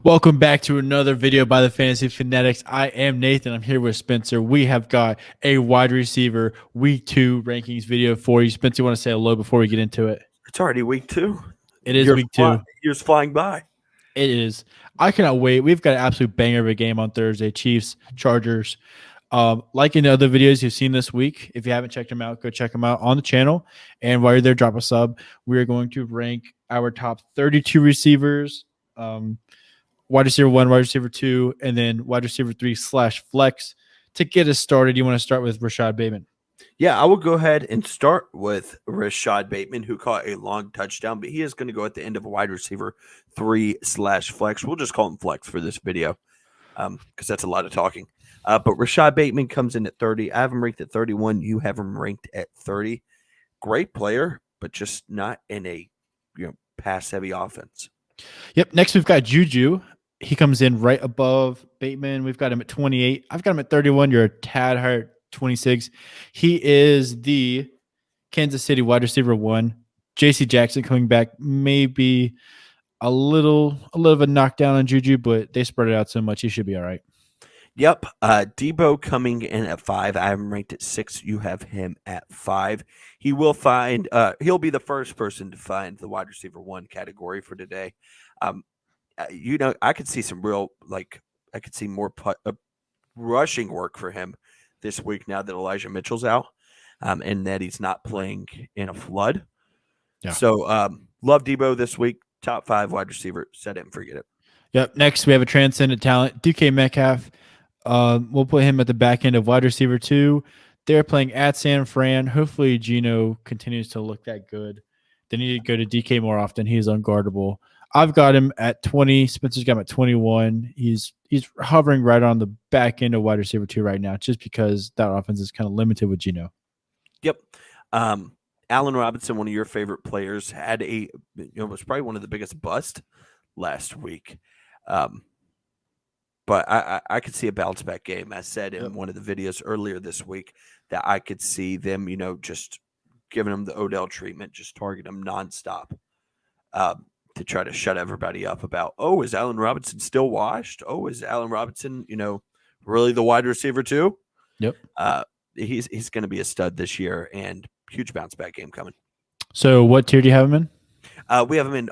Welcome back to another video by the Fantasy Fanatics. I am Nathan. I'm here with Spencer. We have got a wide receiver week 2 rankings video for you. Spencer, you want to say hello before we get into it? It's already week 2. It is week 2. Years flying by. It is. I cannot wait. We've got an absolute banger of a game on Thursday. Chiefs, Chargers. Like in the other videos you've seen this week, if you haven't checked them out, go check them out on the channel. And while you're there, drop a sub. We are going to rank our top 32 receivers. Wide receiver 1, wide receiver 2, and then wide receiver 3/flex. To get us started, you want to start with Rashad Bateman. Yeah, I will go ahead and start with Rashad Bateman, who caught a long touchdown, but he is going to go at the end of a wide receiver 3/flex. We'll just call him flex for this video because that's a lot of talking. But Rashad Bateman comes in at 30. I have him ranked at 31. You have him ranked at 30. Great player, but just not in a pass-heavy offense. Yep. Next, we've got Juju. He comes in right above Bateman. We've got him at 28. I've got him at 31. You're a tad higher, 26. He is the Kansas City wide receiver 1. J.C. Jackson coming back, maybe a little of a knockdown on Juju, but they spread it out so much he should be all right. Yep. Debo coming in at 5. I have him ranked at 6. You have him at 5. He will find he'll be the first person to find the wide receiver 1 category for today. I could see some real I could see more rushing work for him this week now that Elijah Mitchell's out and that he's not playing in a flood. Yeah. So love Debo this week. Top 5 wide receiver. Set it and forget it. Yep. Next, we have a transcendent talent, DK Metcalf. We'll put him at the back end of wide receiver 2. They're playing at San Fran. Hopefully, Geno continues to look that good. They need to go to DK more often. He's unguardable. I've got him at 20. Spencer's got him at 21. He's hovering right on the back end of wide receiver 2 right now, just because that offense is kind of limited with Geno. Yep. Allen Robinson, one of your favorite players, had was probably one of the biggest busts last week. But I could see a bounce back game. I said in one of the videos earlier this week that I could see them, just giving them the Odell treatment, just target them nonstop to try to shut everybody up about, is Allen Robinson still washed? Is Allen Robinson, really the wide receiver too? Yep. He's going to be a stud this year and huge bounce back game coming. So what tier do you have him in? We have him in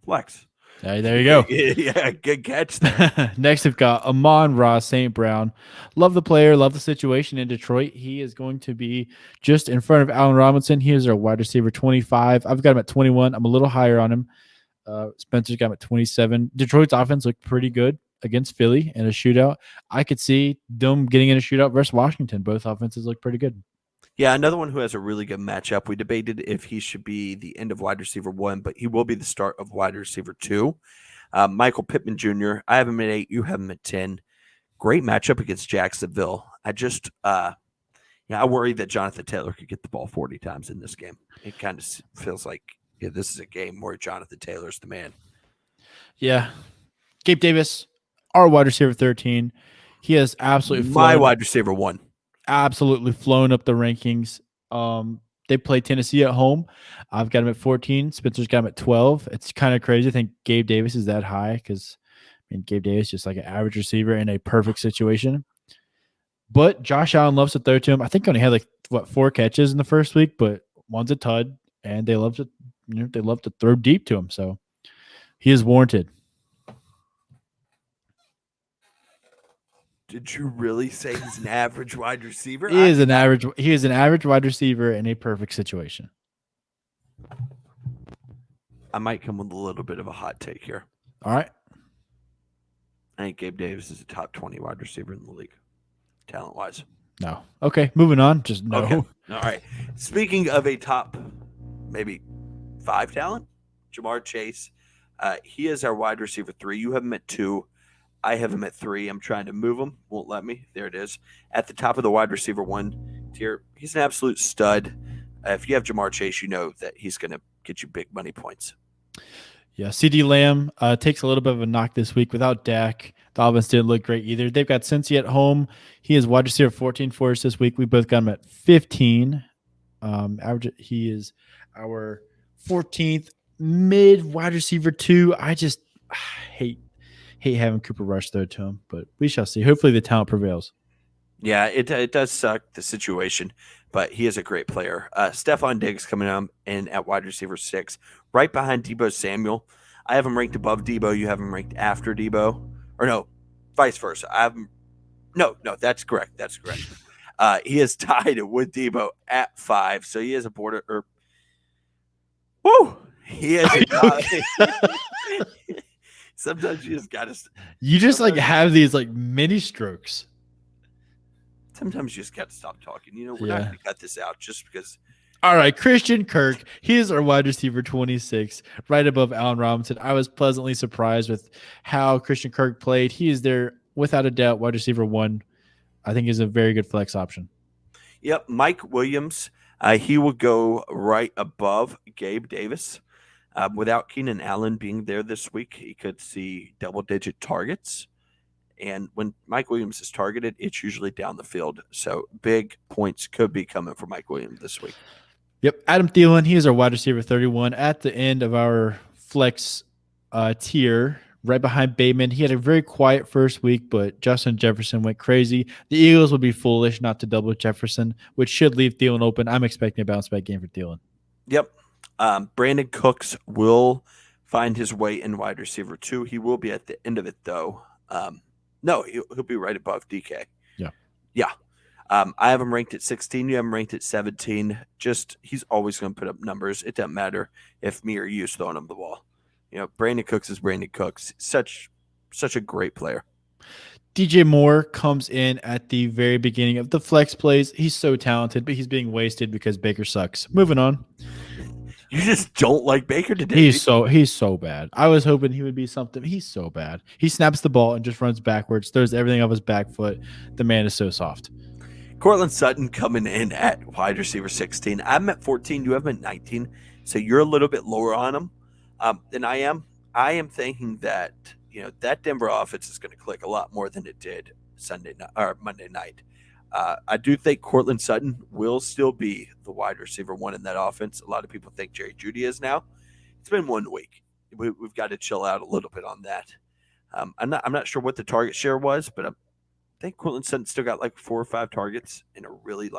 flex. There you go. Yeah, good catch there. Next, we've got Amon-Ra St. Brown. Love the player, love the situation in Detroit. He is going to be just in front of Allen Robinson. He is our wide receiver 25. I've got him at 21. I'm a little higher on him. Spencer's got him at 27. Detroit's offense looked pretty good against Philly in a shootout. I could see them getting in a shootout versus Washington. Both offenses look pretty good. Yeah, another one who has a really good matchup. We debated if he should be the end of wide receiver 1, but he will be the start of wide receiver 2. Michael Pittman Jr., I have him at 8. You have him at 10. Great matchup against Jacksonville. I just, I worry that Jonathan Taylor could get the ball 40 times in this game. It kind of feels like this is a game where Jonathan Taylor's the man. Yeah. Gabe Davis, our wide receiver 13. He has absolutely my wide receiver 1. Absolutely flown up the rankings. They play Tennessee at home. I've got him at 14. Spencer's got him at 12. It's kind of crazy. I think Gabe Davis is that high because Gabe Davis is just like an average receiver in a perfect situation. But Josh Allen loves to throw to him. I think he only had 4 catches in the first week, but one's a tud, and they love to throw deep to him. So he is warranted. Did you really say he's an average wide receiver? He is an average wide receiver in a perfect situation. I might come with a little bit of a hot take here. All right. I think Gabe Davis is a top 20 wide receiver in the league, talent-wise. No. Okay, moving on. Just no. Okay. All right. Speaking of a top maybe 5 talent, Jamar Chase. He is our wide receiver 3. You have him at 2. I have him at 3. I'm trying to move him. Won't let me. There it is. At the top of the wide receiver 1 tier, he's an absolute stud. If you have Jamar Chase, you know that he's going to get you big money points. Yeah, CeeDee Lamb takes a little bit of a knock this week without Dak. The offense didn't look great either. They've got Cincy at home. He is wide receiver 14 for us this week. We both got him at 15. Average. He is our 14th mid wide receiver 2. hate hate having Cooper Rush throw to him, but we shall see. Hopefully, the talent prevails. Yeah, it does suck the situation, but he is a great player. Stephon Diggs coming in at wide receiver 6, right behind Debo Samuel. I have him ranked above Debo. You have him ranked after Debo, or no, vice versa. I have him. No, that's correct. That's correct. He is tied with Debo at 5, so he is a border. Or whoo, he is Are a you top. okay? Sometimes you just gotta. You just like Sometimes, have these like mini strokes. sometimes you just gotta stop talking. We're not Yeah. gonna cut this out just because. All right, Christian Kirk. He is our wide receiver 26, right above Allen Robinson. I was pleasantly surprised with how Christian Kirk played. He is there without a doubt, wide receiver 1. I think is a very good flex option. Yep, Mike Williams. He will go right above Gabe Davis. Without Keenan Allen being there this week, he could see double-digit targets. And when Mike Williams is targeted, it's usually down the field. So big points could be coming for Mike Williams this week. Yep, Adam Thielen. He is our wide receiver 31 at the end of our flex tier, right behind Bateman. He had a very quiet first week, but Justin Jefferson went crazy. The Eagles would be foolish not to double Jefferson, which should leave Thielen open. I'm expecting a bounce back game for Thielen. Yep. Brandon Cooks will find his way in wide receiver 2. He will be at the end of it, though. No, he'll be right above DK. Yeah. Yeah. I have him ranked at 16. You have him ranked at 17. Just he's always going to put up numbers. It doesn't matter if me or you is throwing him the ball. Brandon Cooks is Brandon Cooks. Such a great player. DJ Moore comes in at the very beginning of the flex plays. He's so talented, but he's being wasted because Baker sucks. Moving on. You just don't like Baker today. He's so bad. I was hoping he would be something. He's so bad. He snaps the ball and just runs backwards, throws everything off his back foot. The man is so soft. Cortland Sutton coming in at wide receiver 16. I'm at 14. You have him at 19. So you're a little bit lower on him than I am. I am thinking that that Denver offense is going to click a lot more than it did Sunday night or Monday night. I do think Cortland Sutton will still be the wide receiver 1 in that offense. A lot of people think Jerry Jeudy is now. It's been 1 week. We've got to chill out a little bit on that. I'm not sure what the target share was, but I think Cortland Sutton still got like 4 or 5 targets in a really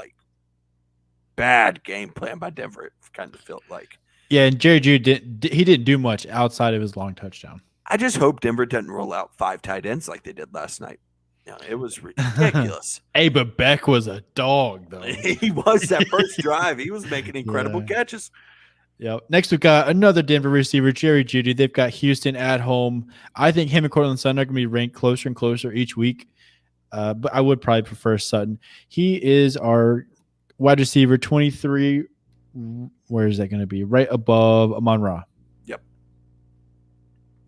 bad game plan by Denver. It kind of felt like. Yeah, and Jerry Judy didn't do much outside of his long touchdown. I just hope Denver doesn't roll out 5 tight ends like they did last night. It was ridiculous. Hey, but Beck was a dog, though. He was that first drive. He was making incredible catches. Yeah. Next, we've got another Denver receiver, Jerry Jeudy. They've got Houston at home. I think him and Cortland Sutton are going to be ranked closer and closer each week. But I would probably prefer Sutton. He is our wide receiver 23. Where is that going to be? Right above Amon-Ra.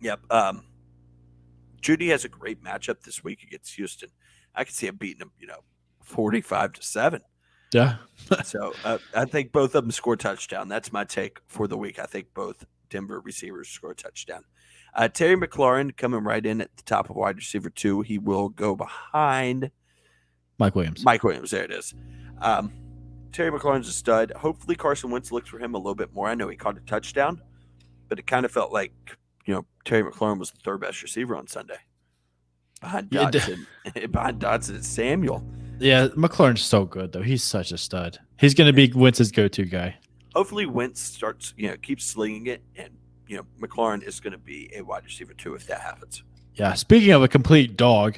Yep. Jeudy has a great matchup this week against Houston. I can see him beating him, 45-7. Yeah. So I think both of them score touchdown. That's my take for the week. I think both Denver receivers score a touchdown. Terry McLaurin coming right in at the top of wide receiver 2. He will go behind Mike Williams. There it is. Terry McLaurin's a stud. Hopefully Carson Wentz looks for him a little bit more. I know he caught a touchdown, but it kind of felt like Terry McLaurin was the 3rd best receiver on Sunday. Behind Dotson and Samuel. Yeah, McLaurin's so good, though. He's such a stud. He's going to be Wentz's go-to guy. Hopefully Wentz starts, keeps slinging it, and, McLaurin is going to be a wide receiver 2 if that happens. Yeah, speaking of a complete dog,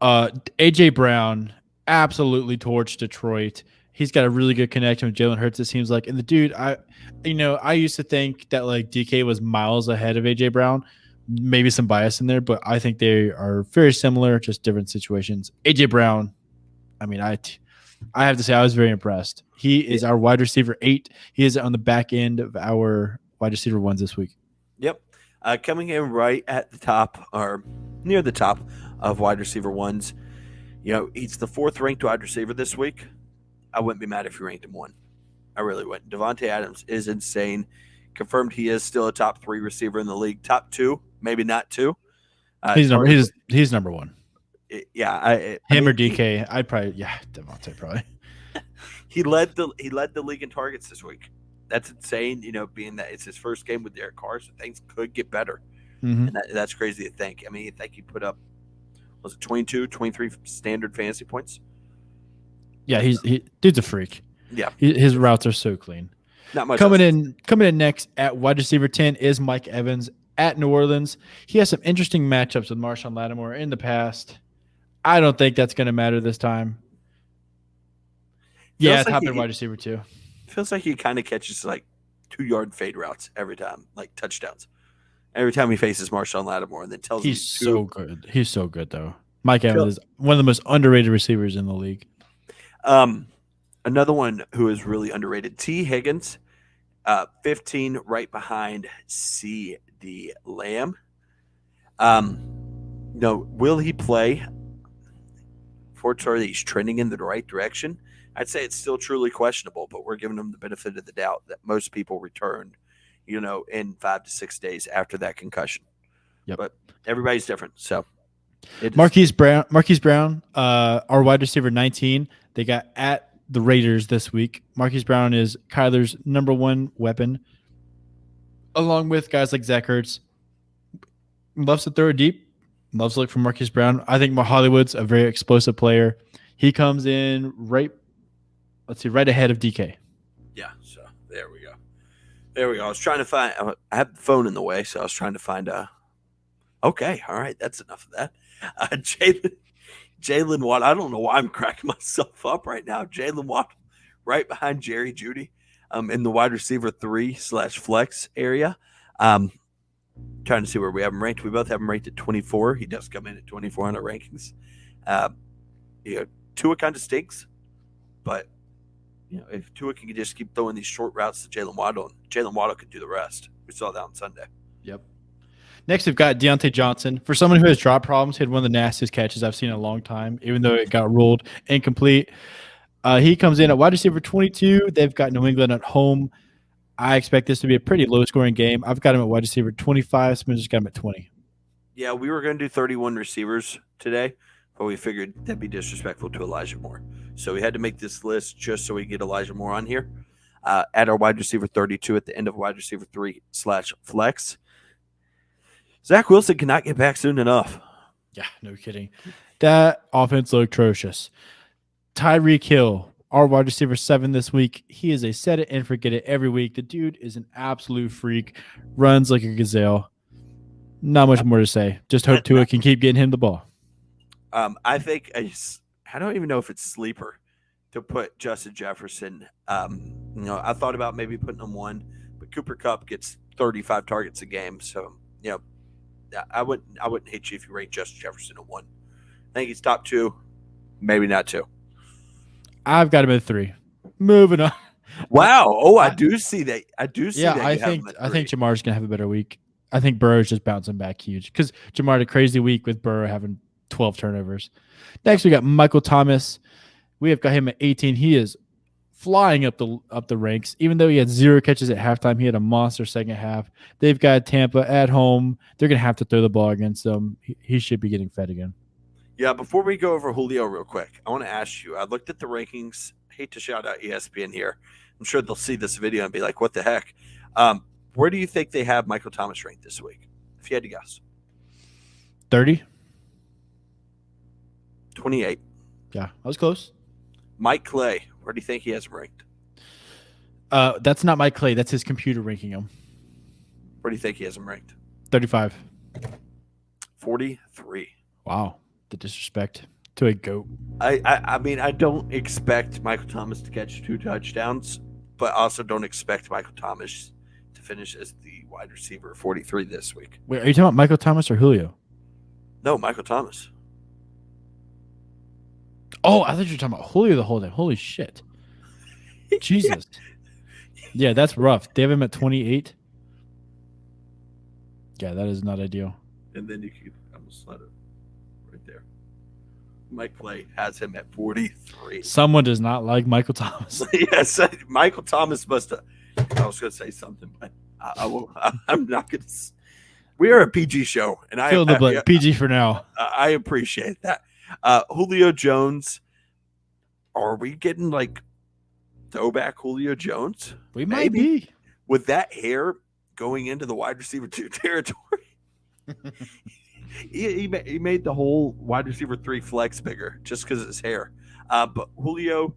A.J. Brown absolutely torched Detroit. He's got a really good connection with Jalen Hurts, it seems like. And the dude, I used to think that DK was miles ahead of A.J. Brown. Maybe some bias in there, but I think they are very similar, just different situations. A.J. Brown, I have to say I was very impressed. He is our wide receiver 8. He is on the back end of our wide receiver 1s this week. Yep. Coming in right at the top or near the top of wide receiver 1s. He's the 4th ranked wide receiver this week. I wouldn't be mad if you ranked him 1. I really wouldn't. Devontae Adams is insane. Confirmed he is still a top 3 receiver in the league. Top 2, maybe not 2. He's number 1. Him or DK. I'd probably Devontae probably. He led the league in targets this week. That's insane, being that it's his first game with Derek Carr, so things could get better. Hmm. And that's crazy to think. I mean, you think he put up, was it 22, 23 standard fantasy points? Yeah, So, dude's a freak. yeah, His routes are so clean. not much else Coming to say. in, coming in next at wide receiver 10 is Mike Evans at New Orleans. He has some interesting matchups with Marshawn Lattimore in the past. I don't think that's going to matter this time. Yeah, Feels like top end he wide receiver too. feels like he kind of catches like 2 yard fade routes every time, like touchdowns. Every time he faces Marshawn Lattimore, and then tells him He's to. so good. He's so good though. Mike Evans Tell, is one of the most underrated receivers in the league. um, another one who is really underrated, T. Higgins, 15, right behind C.D. Lamb. Um, no, will he play? Fortunately, he's trending in the right direction. I'd say it's still truly questionable, but we're giving him the benefit of the doubt that most people returned, in 5 to 6 days after that concussion. Yep. But everybody's different, so it is. Marquise Brown, our wide receiver 19. They got at the Raiders this week. Marquise Brown is Kyler's number one weapon, along with guys like Zach Ertz. Loves to throw it deep. Loves to look for Marquise Brown. I think Hollywood's a very explosive player. He comes in right ahead of DK. Yeah. So there we go. There we go. I was trying to find. I have the phone in the way, so I was trying to find. Okay, all right, that's enough of that. Jalen Watt. I don't know why I'm cracking myself up right now. Jalen Watt, right behind Jerry Judy, in the wide receiver 3/flex area. Trying to see where we have him ranked. We both have him ranked at 24. He does come in at 24 on our rankings. Uh, Tua kind of stinks, but if Tua can just keep throwing these short routes to Jalen Waddle could do the rest. We saw that on Sunday. Yep. Next, we've got Deontay Johnson. For someone who has drop problems, he had one of the nastiest catches I've seen in a long time, even though it got ruled incomplete. He comes in at wide receiver 22. They've got New England at home. I expect this to be a pretty low-scoring game. I've got him at wide receiver 25. Smith just got him at 20. Yeah, we were going to do 31 receivers today, but we figured that'd be disrespectful to Elijah Moore. So we had to make this list just so we get Elijah Moore on here. At our wide receiver 32 at the end of wide receiver 3/flex. Zach Wilson cannot get back soon enough. Yeah, no kidding. That offense looked atrocious. Tyreek Hill, our wide receiver 7 this week. He is a set it and forget it every week. The dude is an absolute freak. Runs like a gazelle. Not much more to say. Just hope Tua can keep getting him the ball. I think I don't even know if it's sleeper to put Justin Jefferson. I thought about maybe putting him 1, but Cooper Kupp gets 35 targets a game, so I wouldn't hate you if you rate Justin Jefferson at 1. I think he's top 2, maybe not 2. I've got him at 3. Moving on. Wow. Oh, I do see that. I do see that. Yeah, I think Jamar's gonna have a better week. I think Burrow's just bouncing back huge because Jamar had a crazy week with Burrow having 12 turnovers. Next, we got Michael Thomas. We have got him at 18. He is flying up the ranks. Even though he had 0 catches at halftime, he had a monster second half. They've got Tampa at home. They're gonna have to throw the ball against them. He should be getting fed again. Yeah, before we go over Julio real quick, I want to ask you. I looked at the rankings. I hate to shout out ESPN here. I'm sure they'll see this video and be like, "What the heck?" Where do you think they have Michael Thomas ranked this week? If you had to guess, 30. 28. Yeah, I was close. Mike Clay, where do you think he has him ranked? That's not Mike Clay. That's his computer ranking him. Where do you think he has him ranked? 35. 43. Wow, the disrespect to a GOAT. I mean, I don't expect Michael Thomas to catch 2 touchdowns, but also don't expect Michael Thomas to finish as the wide receiver 43 this week. Wait, are you talking about Michael Thomas or Julio? No, Michael Thomas. Oh, I thought you were talking about Julio the whole time. Holy shit. Jesus. Yeah, that's rough. They have him at 28. Yeah, that is not ideal. And then you can almost let it right there. Mike Clay has him at 43. Someone does not like Michael Thomas. Yes, Michael Thomas must have. I was going to say something, but I will. I'm not going to. We are a PG show, and Fill in the blank. PG for now. I appreciate that. Julio Jones. Are we getting like throwback Julio Jones? We might be. With that hair going into the wide receiver 2 territory. He made the whole wide receiver 3 flex bigger just because of his hair. But Julio,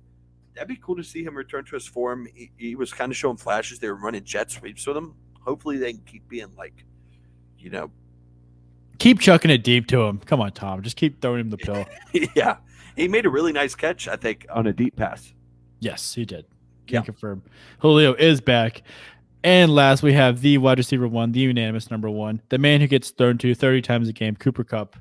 that'd be cool to see him return to his form. He was kind of showing flashes. They were running jet sweeps with him. Hopefully, they can keep being like, you know, Keep chucking it deep to him. Come on, Tom. Just keep throwing him the pill. yeah. He made a really nice catch, I think, on a deep pass. Yes, he did. Can confirm. Julio is back. And last, we have the wide receiver 1, the unanimous number 1, the man who gets thrown to 30 times a game, Cooper Kupp.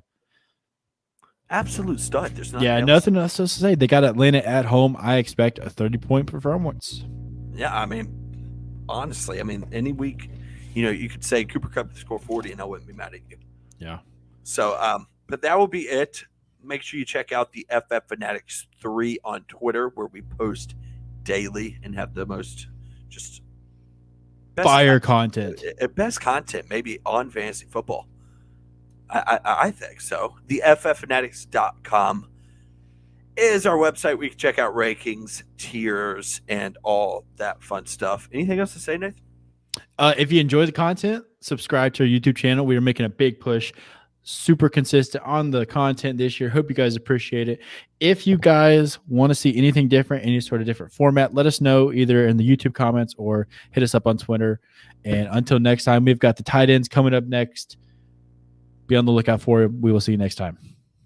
Absolute stud. There's nothing else to say. They got Atlanta at home. I expect a 30-point performance. Yeah, I mean, honestly, any week, you could say Cooper Kupp score 40 and I wouldn't be mad at you. Yeah. So, but that will be it. Make sure you check out the FF Fanatics 3 on Twitter, where we post daily and have the most just fire content. Best content maybe on fantasy football. I think so. The FFFanatics.com is our website. We can check out rankings, tiers, and all that fun stuff. Anything else to say, Nathan? If you enjoy the content, subscribe to our YouTube channel. We are making a big push, super consistent on the content this year. Hope you guys appreciate it. If you guys want to see anything different, any sort of different format, let us know either in the YouTube comments or hit us up on Twitter. And until next time, we've got the tight ends coming up next. Be on the lookout for it. We will see you next time.